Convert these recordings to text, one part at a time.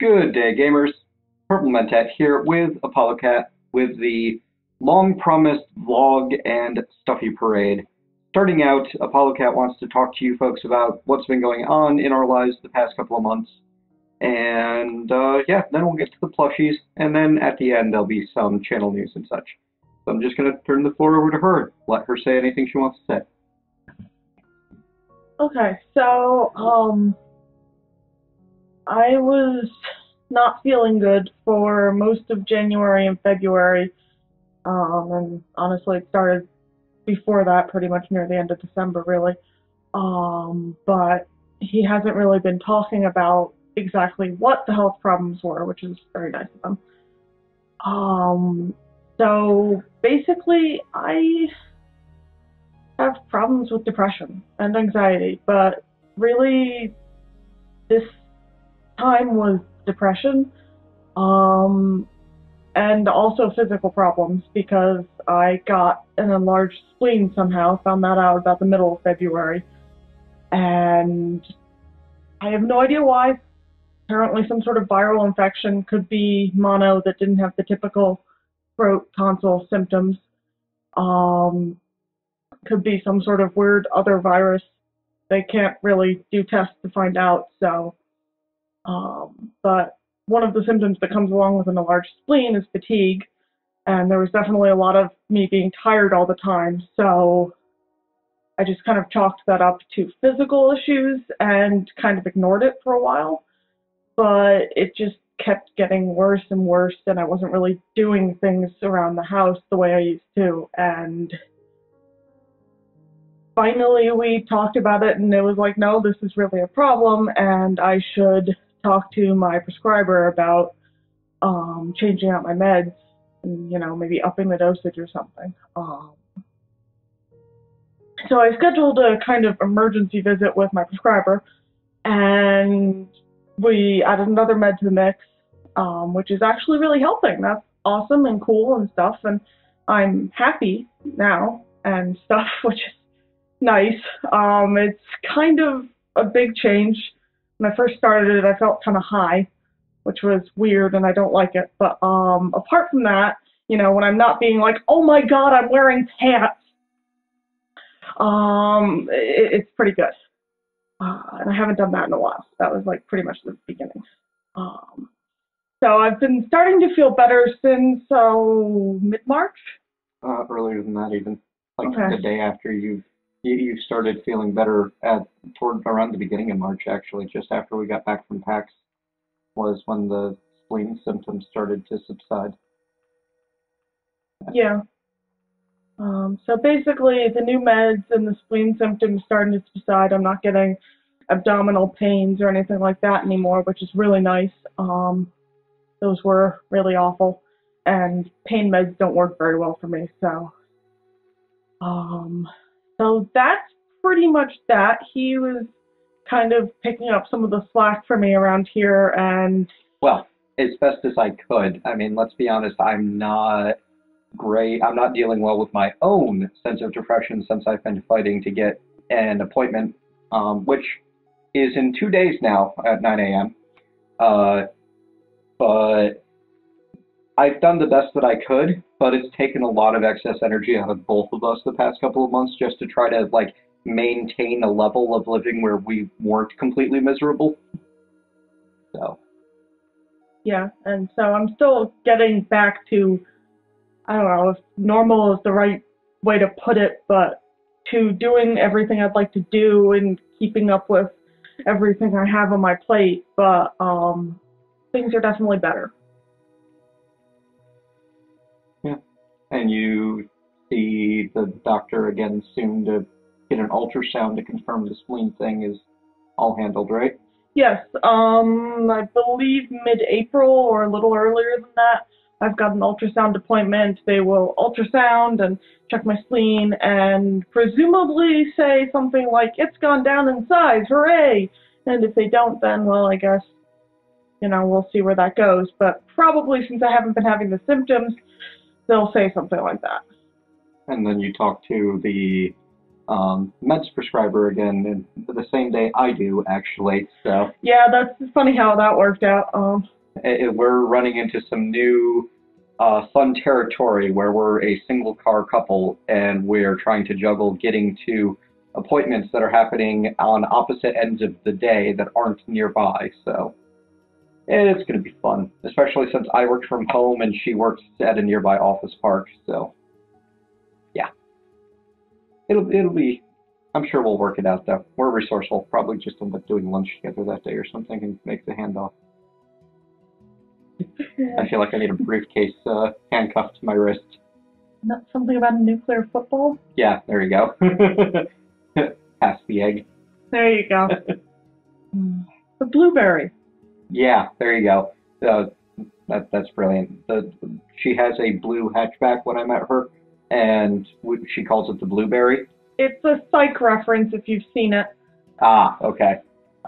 Good day, gamers. Purple Mentat here with Apollocat with the long-promised vlog and stuffy parade. Starting out, Apollocat wants to talk to you folks about what's been going on in our lives the past couple of months. And yeah, then we'll get to the plushies, and then at the end there'll be some channel news and such. So I'm just going to turn the floor over to her, let her say anything she wants to say. Okay, so, I was not feeling good for most of January and February, and honestly it started before that, pretty much near the end of December, really. But he hasn't really been talking about exactly what the health problems were, which is very nice of him. So basically, I have problems with depression and anxiety, but really this time was depression, and also physical problems because I got an enlarged spleen somehow, found that out about the middle of February, and I have no idea why. Apparently some sort of viral infection, could be mono that didn't have the typical throat tonsil symptoms, could be some sort of weird other virus. They can't really do tests to find out, so but one of the symptoms that comes along with an enlarged spleen is fatigue, and there was definitely a lot of me being tired all the time, so I just kind of chalked that up to physical issues and kind of ignored it for a while, but it just kept getting worse and worse, and I wasn't really doing things around the house the way I used to, and finally we talked about it, and it was like, no, this is really a problem, and I should talk to my prescriber about changing out my meds and, maybe upping the dosage or something. So I scheduled a kind of emergency visit with my prescriber, and we added another med to the mix, which is actually really helping. That's awesome and cool and stuff, and I'm happy now and stuff, which is nice. It's kind of a big change. When I first started it, I felt kind of high, which was weird, and I don't like it. But apart from that, when I'm not being like, oh my god, I'm wearing pants, it's pretty good. And I haven't done that in a while. That was like pretty much the beginning. So I've been starting to feel better since mid-March. Earlier than that, even like Okay. the day after you started feeling better toward around the beginning of March, actually, just after we got back from PAX, was when the spleen symptoms started to subside. Yeah. So basically, the new meds and the spleen symptoms starting to subside. I'm not getting abdominal pains or anything like that anymore, which is really nice. Those were really awful, and pain meds don't work very well for me. So that's pretty much that. He was kind of picking up some of the slack for me around here, and Well, as best as I could. I mean, let's be honest, I'm not great. I'm not dealing well with my own sense of depression since I've been fighting to get an appointment, which is in 2 days now at 9 a.m. But I've done the best that I could, but it's taken a lot of excess energy out of both of us the past couple of months just to try to like maintain a level of living where we weren't completely miserable. So yeah, and so I'm still getting back to, I don't know if normal is the right way to put it, but to doing everything I'd like to do and keeping up with everything I have on my plate, but things are definitely better. yeah, and you see the doctor again soon to get an ultrasound to confirm the spleen thing is all handled, right? Yes, I believe mid-April or a little earlier than that. I've got an ultrasound appointment. They will ultrasound and check my spleen and presumably say something like, it's gone down in size, hooray! And if they don't, then, well, I guess, we'll see where that goes. But probably since I haven't been having the symptoms, they'll say something like that. And then you talk to the meds prescriber again, and the same day I do, actually. So Yeah, that's funny how that worked out. we're running into some new fun territory where we're a single car couple and we're trying to juggle getting to appointments that are happening on opposite ends of the day that aren't nearby. So it's going to be fun, especially since I work from home and she works at a nearby office park. So yeah, it'll be. I'm sure we'll work it out though. We're resourceful. Probably just end up doing lunch together that day or something and make the handoff. I feel like I need a briefcase handcuffed to my wrist. Not something about a nuclear football? Yeah, there you go. Pass the egg. There you go. The blueberry. Yeah, there you go. That's brilliant. She has a blue hatchback when I met her, and she calls it the blueberry. It's a Psych reference if you've seen it. Ah, okay.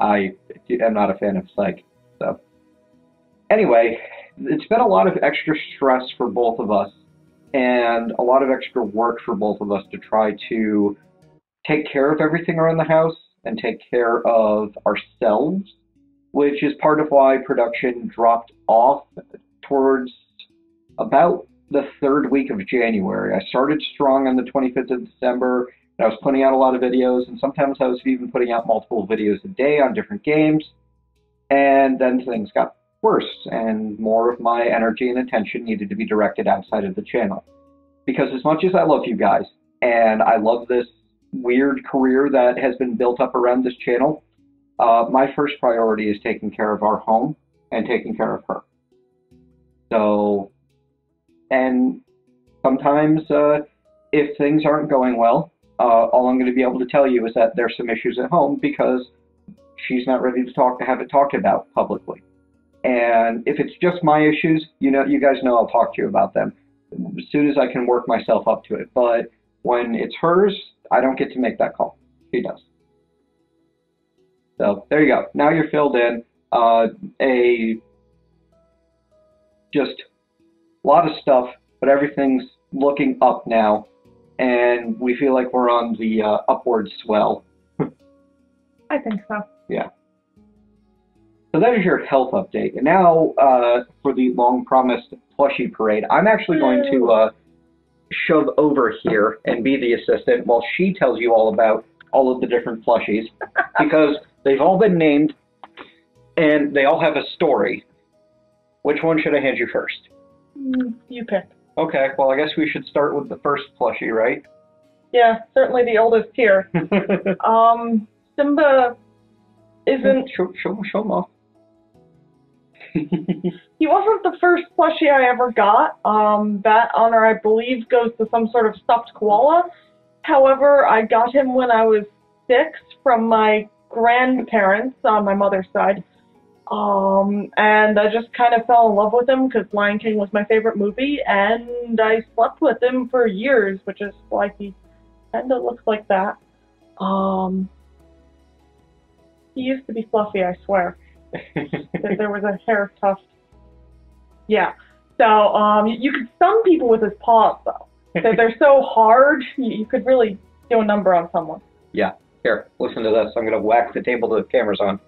I am not a fan of Psych, so. Anyway, it's been a lot of extra stress for both of us and a lot of extra work for both of us to try to take care of everything around the house and take care of ourselves, which is part of why production dropped off towards about the third week of January. I started strong on the 25th of December, and I was putting out a lot of videos, and sometimes I was even putting out multiple videos a day on different games, and then things got worse, and more of my energy and attention needed to be directed outside of the channel. Because as much as I love you guys, and I love this weird career that has been built up around this channel, my first priority is taking care of our home and taking care of her. So, and sometimes if things aren't going well, all I'm going to be able to tell you is that there's some issues at home because she's not ready to have it talked about publicly. And if it's just my issues, you guys know I'll talk to you about them as soon as I can work myself up to it. But when it's hers, I don't get to make that call. She does. So there you go. Now you're filled in. Just a lot of stuff, but everything's looking up now, and we feel like we're on the upward swell. I think so. Yeah. So that is your health update. And now for the long-promised Plushy parade, I'm actually going to shove over here and be the assistant while she tells you all about all of the different plushies, because they've all been named and they all have a story. Which one should I hand you first? You pick. Okay, well, I guess we should start with the first plushie, right? Yeah, certainly the oldest here. Simba isn't... Show him off. He wasn't the first plushie I ever got. That honor, I believe, goes to some sort of stuffed koala. However, I got him when I was 6 from my grandparents on my mother's side. And I just kind of fell in love with him because Lion King was my favorite movie, and I slept with him for years, which is why he kind of looks like that. He used to be fluffy, I swear. There was a hair tuft. Yeah. So, you could stun people with his paws, though. They're so hard, you could really do a number on someone. Yeah. Here, listen to this. I'm going to whack the table the camera's on.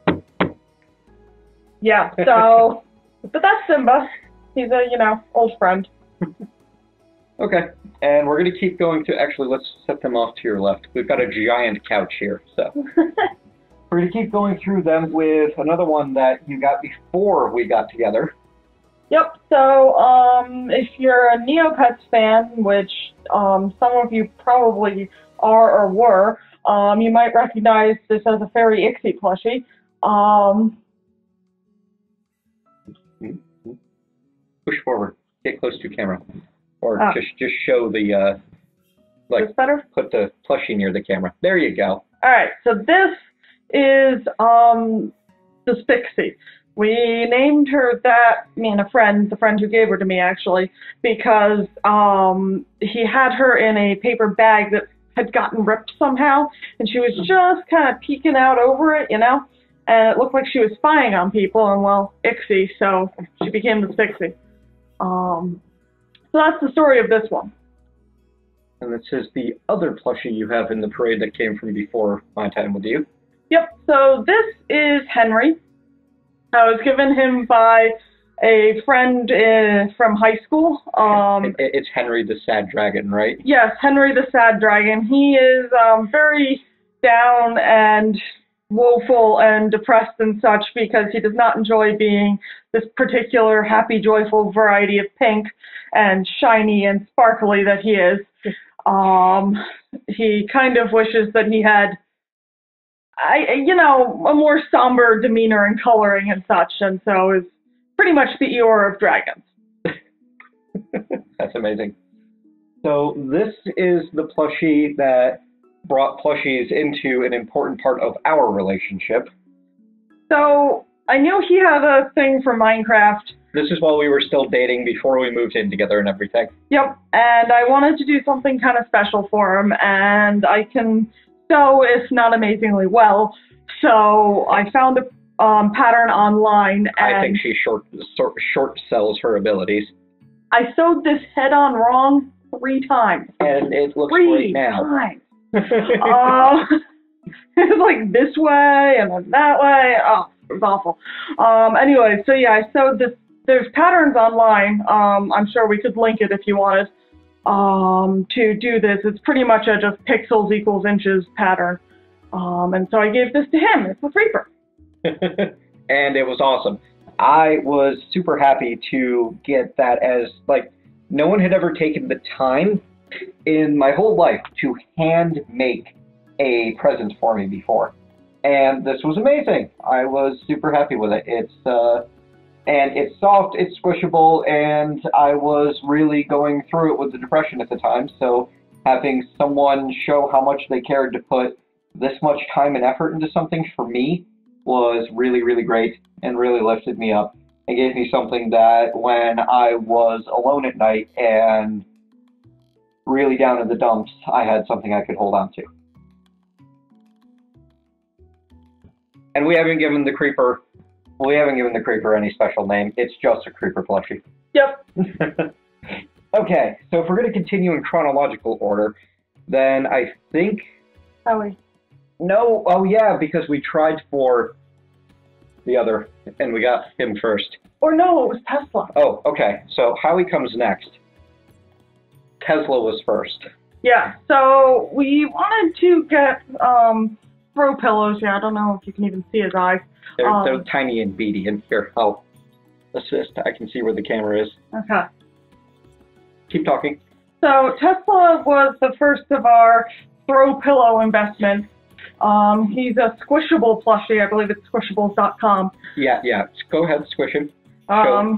Yeah, so, but that's Simba. He's a, old friend. Okay, and we're going to keep going to, actually, let's set them off to your left. We've got a giant couch here, so. We're going to keep going through them with another one that you got before we got together. Yep, so, if you're a Neopets fan, which some of you probably are or were, you might recognize this as a Fairy Ixie plushie. Push forward. Get close to camera. Or just show the, this better? Put the plushie near the camera. There you go. Alright, so this is, the Spixie. We named her that, me and a friend, the friend who gave her to me actually, because, he had her in a paper bag that had gotten ripped somehow, and she was just kind of peeking out over it, and it looked like she was spying on people, and well, Ixie, so she became the Spixie. So that's the story of this one. And this is the other plushie you have in the parade that came from before my time with you. Yep, so this is Henry. I was given him by a friend from high school. It's Henry the Sad Dragon, right? Yes, Henry the Sad Dragon. He is very down and woeful and depressed and such because he does not enjoy being this particular happy, joyful variety of pink and shiny and sparkly that he is. He kind of wishes that he had, a more somber demeanor and coloring and such, and so is pretty much the Eeyore of dragons. That's amazing. So this is the plushie that brought plushies into an important part of our relationship. So I knew he had a thing for Minecraft. This is while we were still dating before we moved in together and everything. Yep, and I wanted to do something kind of special for him, and I can sew, if not amazingly well. So I found a pattern online, and I think she short sells her abilities. I sewed this head-on wrong 3 times. And it looks great now. 3 times. It's like this way and then that way. Oh, it was awful. Anyway, so yeah, I sewed this. There's patterns online. I'm sure we could link it if you wanted to do this. It's pretty much a just pixels equals inches pattern. And so I gave this to him. It's a creeper. And it was awesome. I was super happy to get that, as like no one had ever taken the time in my whole life to hand make a present for me before. And this was amazing. I was super happy with it. And it's soft, it's squishable, and I was really going through it with the depression at the time, so having someone show how much they cared to put this much time and effort into something for me was really, really great and really lifted me up and gave me something that when I was alone at night and really down in the dumps, I had something I could hold on to. And we haven't given the creeper any special name. It's just a creeper plushie. Yep. Okay, so if we're going to continue in chronological order, then I think... Howie. No, oh yeah, because we tried for the other, and we got him first. Or no, it was Tesla. Oh, okay, so Howie comes next. Tesla was first. Yeah, so we wanted to get throw pillows. Yeah, I don't know if you can even see his eyes. They're tiny and beady, and here, I'll assist. I can see where the camera is. Okay. Keep talking. So Tesla was the first of our throw pillow investments. He's a squishable plushie. I believe it's squishables.com. Yeah. Go ahead, squish him.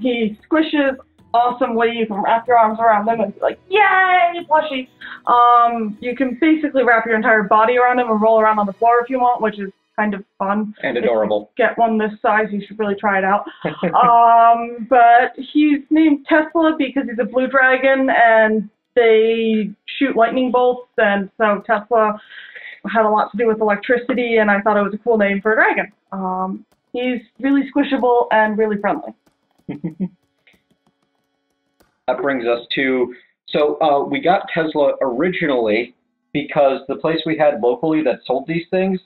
He squishes awesomely. You can wrap your arms around him and be like, yay, plushie. You can basically wrap your entire body around him and roll around on the floor if you want, which is kind of fun. And adorable. If you get one this size, you should really try it out. But he's named Tesla because he's a blue dragon and they shoot lightning bolts, and so Tesla had a lot to do with electricity, and I thought it was a cool name for a dragon. He's really squishable and really friendly. That brings us to, so we got Tesla originally because the place we had locally that sold these things,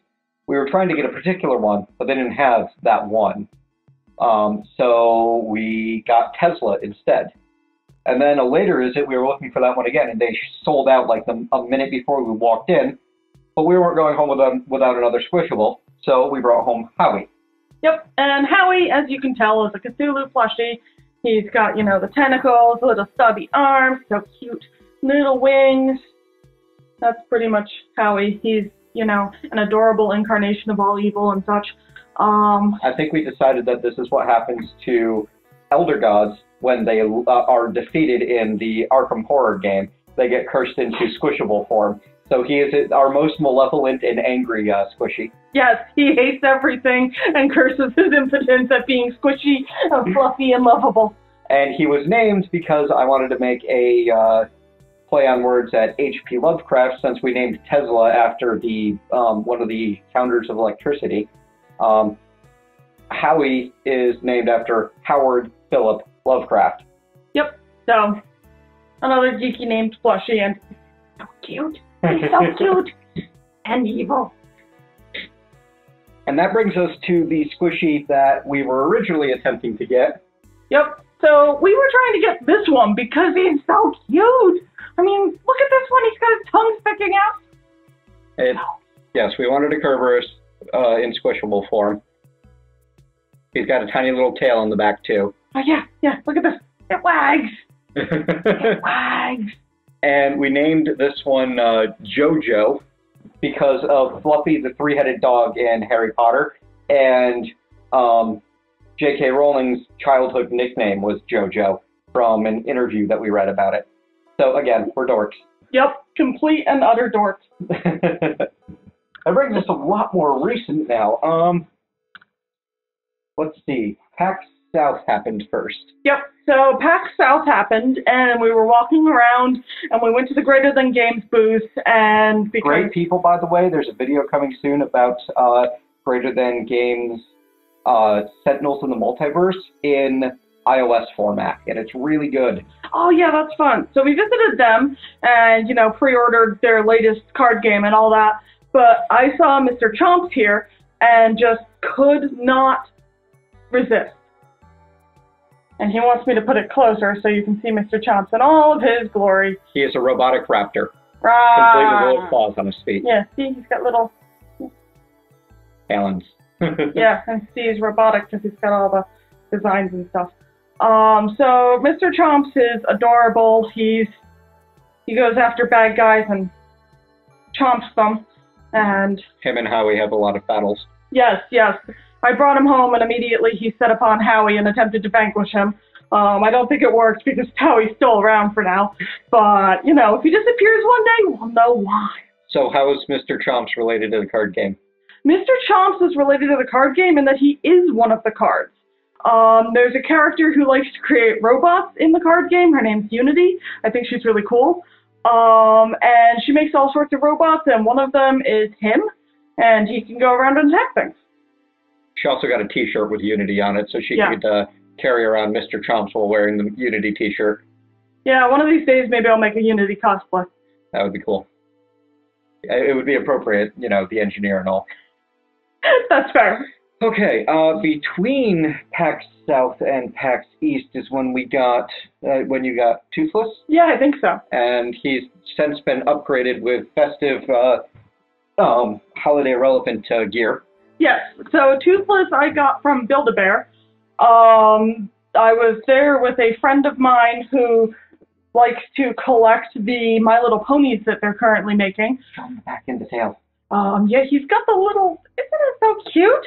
we were trying to get a particular one, but they didn't have that one. So we got Tesla instead. And then a later visit, we were looking for that one again, and they sold out like a minute before we walked in. But we weren't going home without another squishable, so we brought home Howie. Yep, and Howie, as you can tell, is a Cthulhu plushie. He's got, the tentacles, little stubby arms, so cute, little wings. That's pretty much Howie. He's, an adorable incarnation of all evil and such. I think we decided that this is what happens to elder gods when they are defeated in the Arkham Horror game. They get cursed into squishable form. So he is our most malevolent and angry squishy. Yes, he hates everything and curses his impotence at being squishy and fluffy and lovable. And he was named because I wanted to make a play on words at H.P. Lovecraft, since we named Tesla after the one of the founders of electricity. Howie is named after Howard Philip Lovecraft. Yep, so another geeky named plushie, and So cute. He's so cute and evil. And that brings us to the squishy that we were originally attempting to get. Yep. So we were trying to get this one because he's so cute. I mean, look at this one. He's got his tongue sticking out. Yes, we wanted a Kerberos in squishable form. He's got a tiny little tail on the back, too. Oh, yeah. Look at this. It wags. It wags. And we named this one JoJo because of Fluffy, the three-headed dog in Harry Potter. And J.K. Rowling's childhood nickname was JoJo from an interview that we read about it. So, again, we're dorks. Yep, complete and utter dorks. That brings us a lot more recent now. Let's see. PAX South happened first. Yep, so PAX South happened, and we were walking around, and we went to the Greater Than Games booth, and because... Great people, by the way. There's a video coming soon about Greater Than Games Sentinels in the Multiverse in iOS format, and it's really good. Oh, yeah, that's fun. So we visited them and, you know, pre-ordered their latest card game and all that, but I saw Mr. Chomps here and just could not resist. And he wants me to put it closer so you can see Mr. Chomps in all of his glory. He is a robotic raptor, right. complete with little claws on his feet. Yeah, see, he's got little... talons. Yeah, and see, he's robotic because he's got all the designs and stuff. So Mr. Chomps is adorable. He goes after bad guys and chomps them. And him and Howie have a lot of battles. Yes. I brought him home, and immediately he set upon Howie and attempted to vanquish him. I don't think it worked because Howie's still around for now. But, you know, if he disappears one day, we'll know why. So how is Mr. Chomps related to the card game? Mr. Chomps is related to the card game in that he is one of the cards. There's a character who likes to create robots in the card game. Her name's Unity. I think she's really cool. And she makes all sorts of robots, and one of them is him, and he can go around and attack things. She also got a t-shirt with Unity on it, so she could carry around Mr. Chomps while wearing the Unity t-shirt. Yeah, one of these days maybe I'll make a Unity cosplay. That would be cool. It would be appropriate, you know, the engineer and all. That's fair. Okay, between PAX South and PAX East is when we got, when you got Toothless? Yeah, I think so. And he's since been upgraded with festive, holiday-relevant gear. Yes, so Toothless I got from Build-A-Bear. I was there with a friend of mine who likes to collect the My Little Ponies that they're currently making. Show him the back and the tail. Yeah, he's got the little, isn't it so cute?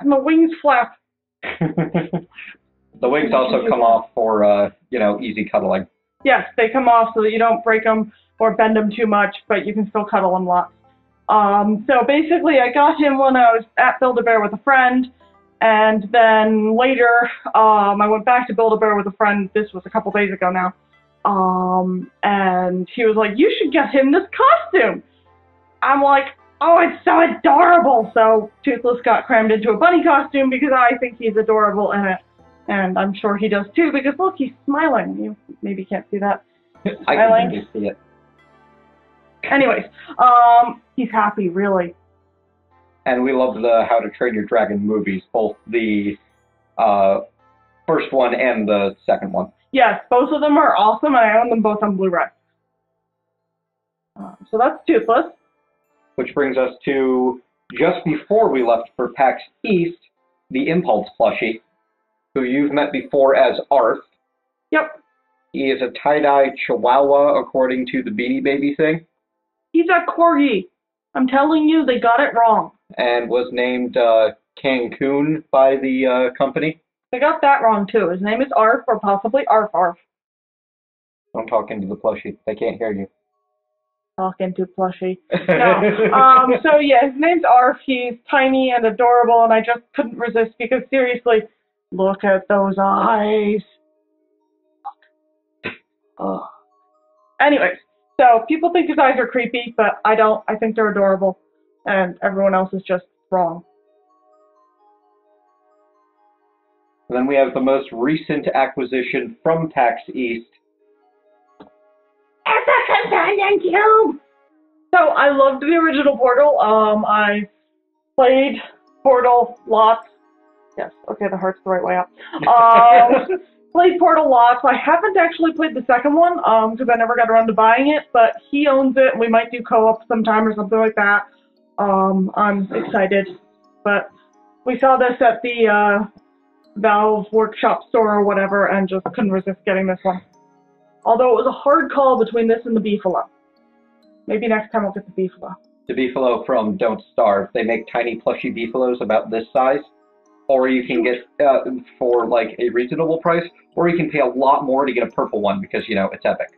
And the wings flap. The wings also come off for, you know, easy cuddling. Yes, they come off so that you don't break them or bend them too much, but you can still cuddle them lots. So basically, I got him when I was at Build-A-Bear with a friend, and then later, I went back to Build-A-Bear with a friend. This was a couple days ago now. And he was like, "You should get him this costume." I'm like, "Oh, it's so adorable." So Toothless got crammed into a bunny costume because I think he's adorable in it. And I'm sure he does too, because look, he's smiling. You maybe can't see that. I can just see it. Anyways, he's happy, really. And we love the How to Train Your Dragon movies, both the first one and the second one. Yes, both of them are awesome, and I own them both on Blu-ray. So that's Toothless. Which brings us to, just before we left for PAX East, the Impulse Plushie, who you've met before as Arth. Yep. He is a tie-dye chihuahua, according to the Beanie Baby thing. He's a corgi. I'm telling you, they got it wrong. And was named Cancun by the company. They got that wrong, too. His name is Arf, or possibly Arf Arf. Don't talk into the plushie. They can't hear you. Talking to Plushy. No. So, yeah, his name's Arf. He's tiny and adorable, and I just couldn't resist because, seriously, look at those eyes. Anyways, so people think his eyes are creepy, but I don't. I think they're adorable, and everyone else is just wrong. And then we have the most recent acquisition from PAX East. It's a Italian cube! So I loved the original Portal. I played Portal lots. Yes, okay, the heart's the right way up. Played Portal lots. I haven't actually played the second one, because I never got around to buying it, but he owns it, and we might do co-op sometime or something like that. I'm excited. But we saw this at the Valve Workshop store or whatever, and just couldn't resist getting this one. Although it was a hard call between this and the Beefalo. Maybe next time I'll get the Beefalo. The Beefalo from Don't Starve. They make tiny plushy Beefalos about this size. Or you can get, for like a reasonable price, or you can pay a lot more to get a purple one because, you know, it's epic.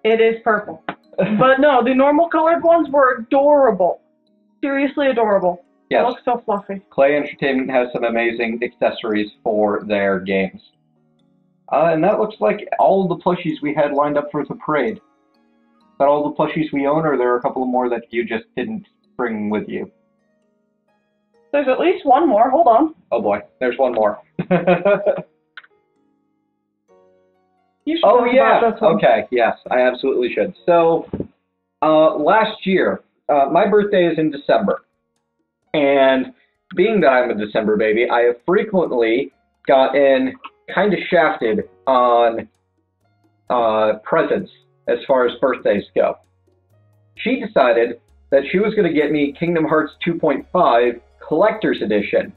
It is purple. But no, the normal colored ones were adorable. Seriously adorable. Yes. They look so fluffy. Clay Entertainment has some amazing accessories for their games. And that looks like all the plushies we had lined up for the parade. Is that all the plushies we own, or are there a couple more that you just didn't bring with you? There's at least one more. Hold on. Oh boy, there's one more. You should Oh yeah, about this one. okay, yes, I absolutely should. So, last year, my birthday is in December. And being that I'm a December baby, I have frequently gotten kind of shafted on presents as far as birthdays go. She decided that she was going to get me Kingdom Hearts 2.5 Collector's Edition.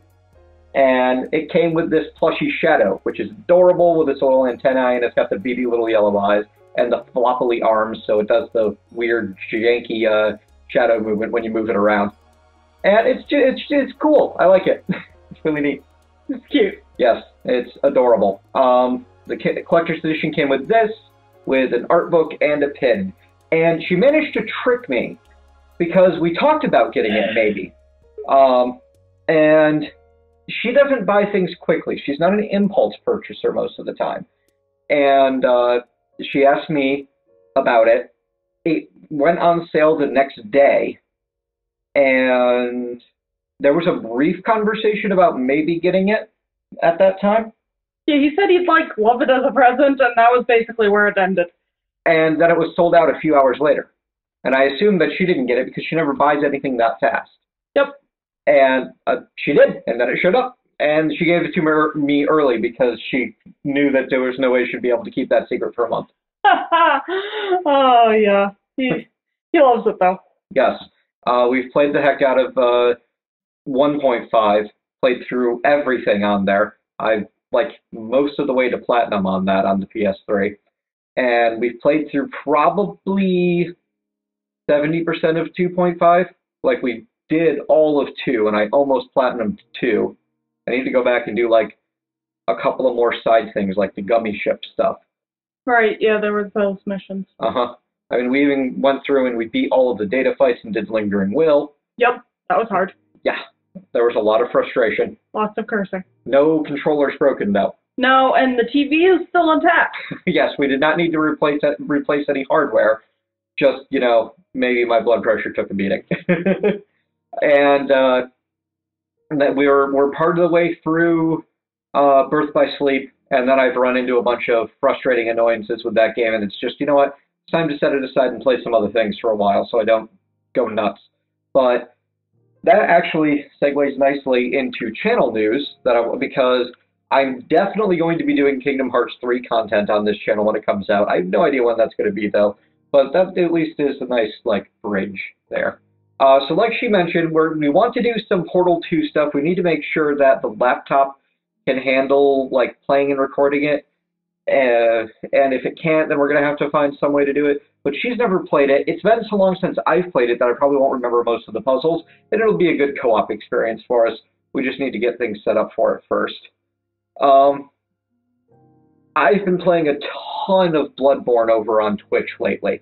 And it came with this plushy Shadow, which is adorable with its little antennae, and it's got the beady little yellow eyes and the floppily arms, so it does the weird janky shadow movement when you move it around. And it's cool. I like it. It's really neat. It's cute. Yes, it's adorable. The Collector's Edition came with this, with an art book and a pin. And she managed to trick me, because we talked about getting it maybe. And she doesn't buy things quickly. She's not an impulse purchaser most of the time. And she asked me about it. It went on sale the next day. And there was a brief conversation about maybe getting it at that time. Yeah, he said he'd like love it as a present, and that was basically where it ended. And then it was sold out a few hours later. And I assumed that she didn't get it because she never buys anything that fast. Yep. And she did, and then it showed up. And she gave it to me early because she knew that there was no way she'd be able to keep that secret for a month. Oh, yeah. He loves it, though. Yes. We've played the heck out of 1.5, played through everything on there. I've like most of the way to Platinum on that on the PS3. And we've played through probably 70% of 2.5. Like, we did all of 2, and I almost Platinumed 2. I need to go back and do, like, a couple of more side things, like the gummy ship stuff. Right, yeah, there were those missions. Uh-huh. I mean, we even went through and we beat all of the data fights and did Lingering Will. Yep, that was hard. Yeah, there was a lot of frustration. Lots of cursing. No controllers broken, though. No, and the TV is still intact. Yes, we did not need to replace any hardware. Just, you know, maybe my blood pressure took a beating. And that we're part of the way through Birth by Sleep, and then I've run into a bunch of frustrating annoyances with that game, and it's just, you know what, it's time to set it aside and play some other things for a while so I don't go nuts. But that actually segues nicely into channel news, because I'm definitely going to be doing Kingdom Hearts 3 content on this channel when it comes out. I have no idea when that's going to be, though, but that at least is a nice, like, bridge there. So like she mentioned, we want to do some Portal 2 stuff. We need to make sure that the laptop can handle, like, playing and recording it. And if it can't, then we're going to have to find some way to do it. But she's never played it. It's been so long since I've played it that I probably won't remember most of the puzzles. And it'll be a good co-op experience for us. We just need to get things set up for it first. I've been playing a ton of Bloodborne over on Twitch lately.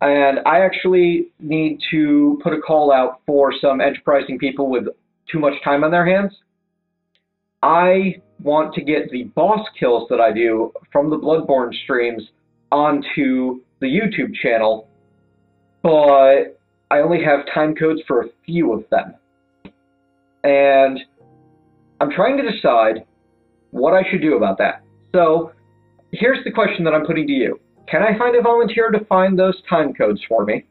And I actually need to put a call out for some enterprising people with too much time on their hands. I want to get the boss kills that I do from the Bloodborne streams onto the YouTube channel, but I only have time codes for a few of them. And I'm trying to decide what I should do about that. So here's the question that I'm putting to you. can I find a volunteer to find those time codes for me?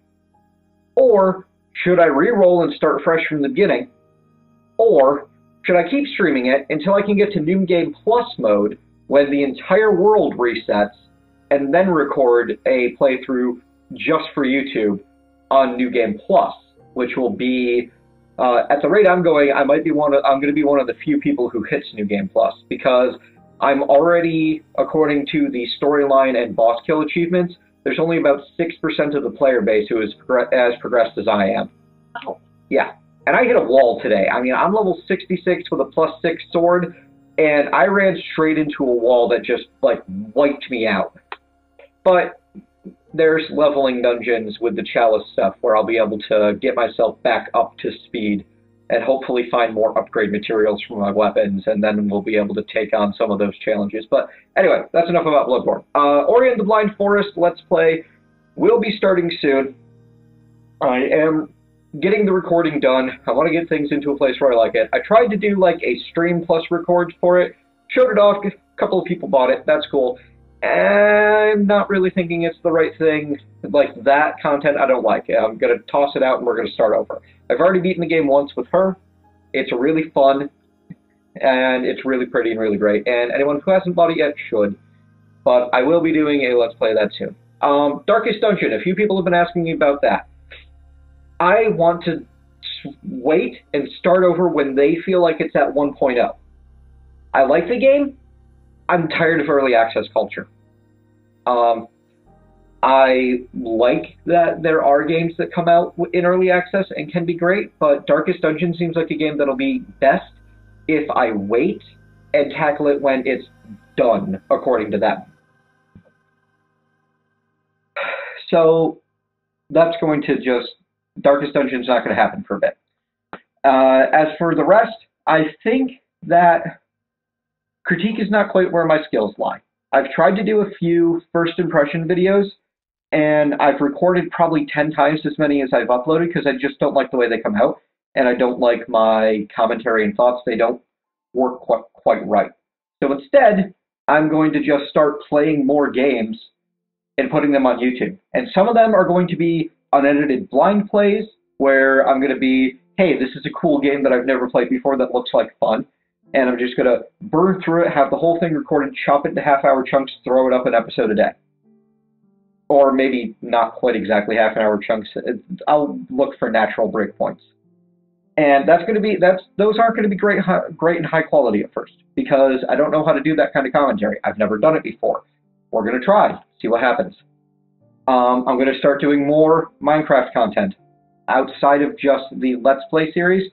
Or should I re-roll and start fresh from the beginning? Or should I keep streaming it until I can get to New Game Plus mode when the entire world resets and then record a playthrough just for YouTube on New Game Plus, which will be, at the rate I'm going, I'm going to be one of the few people who hits New Game Plus, because I'm already, according to the storyline and boss kill achievements, there's only about 6% of the player base who is as progressed as I am. Oh. Yeah. And I hit a wall today. I mean, I'm level 66 with a +6 sword, and I ran straight into a wall that just, like, wiped me out. But there's leveling dungeons with the chalice stuff where I'll be able to get myself back up to speed and hopefully find more upgrade materials for my weapons, and then we'll be able to take on some of those challenges. But anyway, that's enough about Bloodborne. Ori and the Blind Forest Let's Play will be starting soon. I am getting the recording done. I want to get things into a place where I like it. I tried to do like a stream plus record for it, showed it off, a couple of people bought it, that's cool. I'm not really thinking it's the right thing. Like, that content I don't like. I'm going to toss it out and we're going to start over. I've already beaten the game once with her. It's really fun, and it's really pretty and really great. And anyone who hasn't bought it yet should. But I will be doing a Let's Play that soon. Darkest Dungeon. A few people have been asking me about that. I want to wait and start over when they feel like it's at 1.0. I like the game. I'm tired of early access culture. I like that there are games that come out in early access and can be great, but Darkest Dungeon seems like a game that'll be best if I wait and tackle it when it's done, according to them. So that's going to just... Darkest Dungeon's not going to happen for a bit. As for the rest, I think that critique is not quite where my skills lie. I've tried to do a few first impression videos, and I've recorded probably 10 times as many as I've uploaded because I just don't like the way they come out, and I don't like my commentary and thoughts. They don't work quite right. So instead, I'm going to just start playing more games and putting them on YouTube. And some of them are going to be unedited blind plays, where I'm going to be, hey, this is a cool game that I've never played before that looks like fun, and I'm just going to burn through it, have the whole thing recorded, chop it into half-hour chunks, throw it up an episode a day. Or maybe not quite exactly half-an-hour chunks. I'll look for natural breakpoints. And that's going to be, those aren't going to be great and high quality at first, because I don't know how to do that kind of commentary. I've never done it before. We're going to try, see what happens. I'm going to start doing more Minecraft content outside of just the Let's Play series.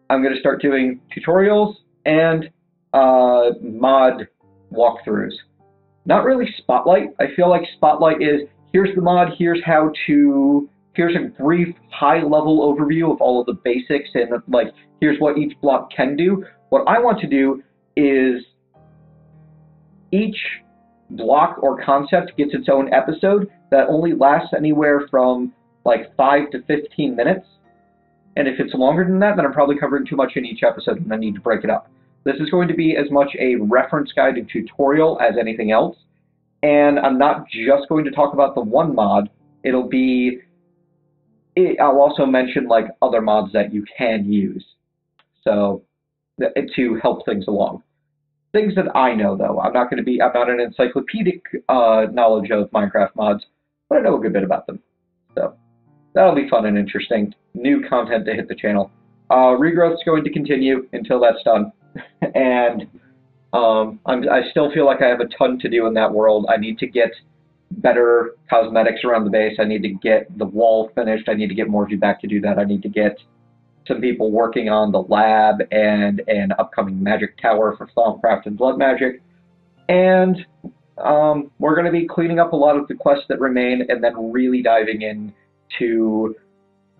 I'm going to start doing tutorials and mod walkthroughs. Not really Spotlight. I feel like Spotlight is, here's the mod, here's a brief high-level overview of all of the basics, and like, here's what each block can do. What I want to do is each block or concept gets its own episode that only lasts anywhere from like 5 to 15 minutes. And if it's longer than that, then I'm probably covering too much in each episode and I need to break it up. This is going to be as much a reference guide and tutorial as anything else. And I'm not just going to talk about the one mod. I'll also mention like other mods that you can use, so to help things along. Things that I know, though. I'm not an encyclopedic knowledge of Minecraft mods, but I know a good bit about them. So that'll be fun and interesting. New content to hit the channel. Regrowth's going to continue until that's done. And I still feel like I have a ton to do in that world. I need to get better cosmetics around the base. I need to get the wall finished. I need to get more feedback to do that. I need to get some people working on the lab and an upcoming magic tower for Thaumcraft and Blood Magic. And we're going to be cleaning up a lot of the quests that remain and then really diving into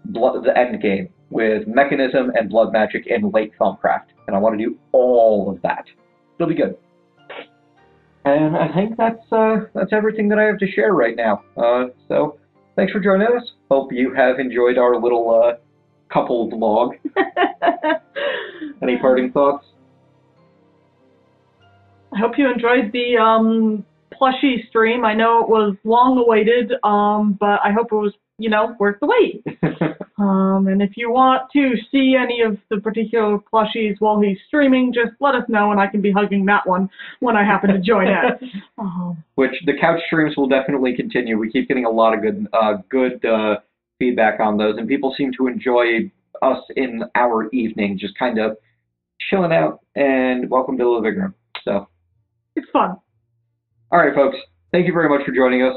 the end game with Mechanism and Blood Magic and late Thaumcraft. And I want to do all of that. It'll be good. And I think that's everything that I have to share right now. So thanks for joining us. Hope you have enjoyed our little couple vlog. Any parting thoughts? I hope you enjoyed the Plushy stream. I know it was long awaited, but I hope it was, you know, worth the wait. And if you want to see any of the particular plushies while he's streaming, just let us know and I can be hugging that one when I happen to join it. Which the couch streams will definitely continue. We keep getting a lot of good feedback on those, and people seem to enjoy us in our evening, just kind of chilling out, and welcome to the living room. So it's fun. All right, folks. Thank you very much for joining us.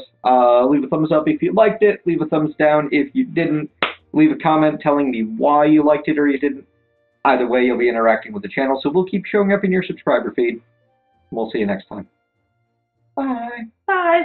Leave a thumbs up if you liked it. Leave a thumbs down if you didn't. Leave a comment telling me why you liked it or you didn't. Either way, you'll be interacting with the channel, so we'll keep showing up in your subscriber feed. We'll see you next time. Bye. Bye.